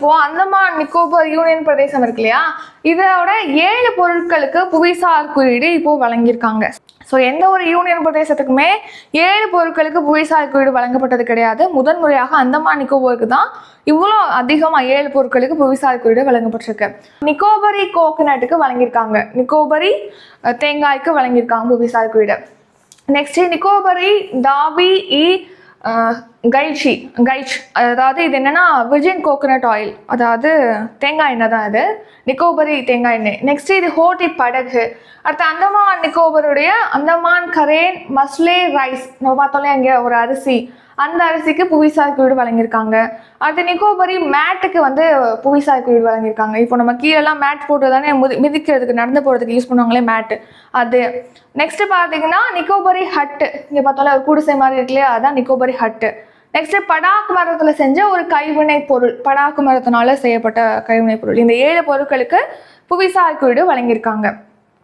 இப்போ அந்தமான் நிக்கோபார் யூனியன் பிரதேசம் இருக்கு இல்லையா, இதோட 7 பொருட்களுக்கு புவிசார் குறியீடு இப்போ வழங்கியிருக்காங்க. ஸோ எந்த ஒரு யூனியன் பிரதேசத்துக்குமே 7 பொருட்களுக்கு புவிசார் குறியீடு வழங்கப்பட்டது கிடையாது. முதன்முறையாக அந்தமான் நிக்கோபாருக்கு தான் இவ்வளோ அதிகமாக 7 பொருட்களுக்கு புவிசார் குறியீடு வழங்கப்பட்டிருக்கு. நிக்கோபரி கோகனட்டுக்கு வழங்கியிருக்காங்க, நிக்கோபரி தேங்காய்க்கு வழங்கியிருக்காங்க புவிசார் குறியீடு. நெக்ஸ்ட் நிக்கோபரி தாவி கைச், அதாவது இது என்னன்னா விர்ஜின் கோகனட் ஆயில், அதாவது தேங்காய் எண்ணெய் தான் இது, நிக்கோபரி தேங்காய் எண்ணெய். நெக்ஸ்ட் இது ஹோட்டி படகு. அடுத்து அந்தமான் நிக்கோபருடைய அந்தமான் கரேன் மஸ்லே ரைஸ், நம்ம பார்த்தோம்ல அங்கே ஒரு அரிசி, அந்த அரிசிக்கு புவிசார் குறியீடு வழங்கியிருக்காங்க. அடுத்து நிக்கோபரி மேட்டுக்கு வந்து புவிசார் குறியீடு வழங்கியிருக்காங்க. இப்போ நம்ம கீழெல்லாம் மேட் போட்டு தானே மிதிக்கிறதுக்கு நடந்து போகிறதுக்கு யூஸ் பண்ணுவாங்களே மேட்டு, அது. நெக்ஸ்ட் பார்த்தீங்கன்னா நிக்கோபரி ஹட்டு, இங்கே பார்த்தோம்ல ஒரு குடிசை மாதிரி இருக்கு இல்லையா, அதான் நிக்கோபரி ஹட்டு. நெக்ஸ்ட் படாக்கு மரத்தில் செஞ்ச ஒரு கைவினை பொருள், படாக்கு மரத்தினால செய்யப்பட்ட கைவினை பொருள். இந்த 7 பொருட்களுக்கு புவிசார் குறியீடு வழங்கியிருக்காங்க.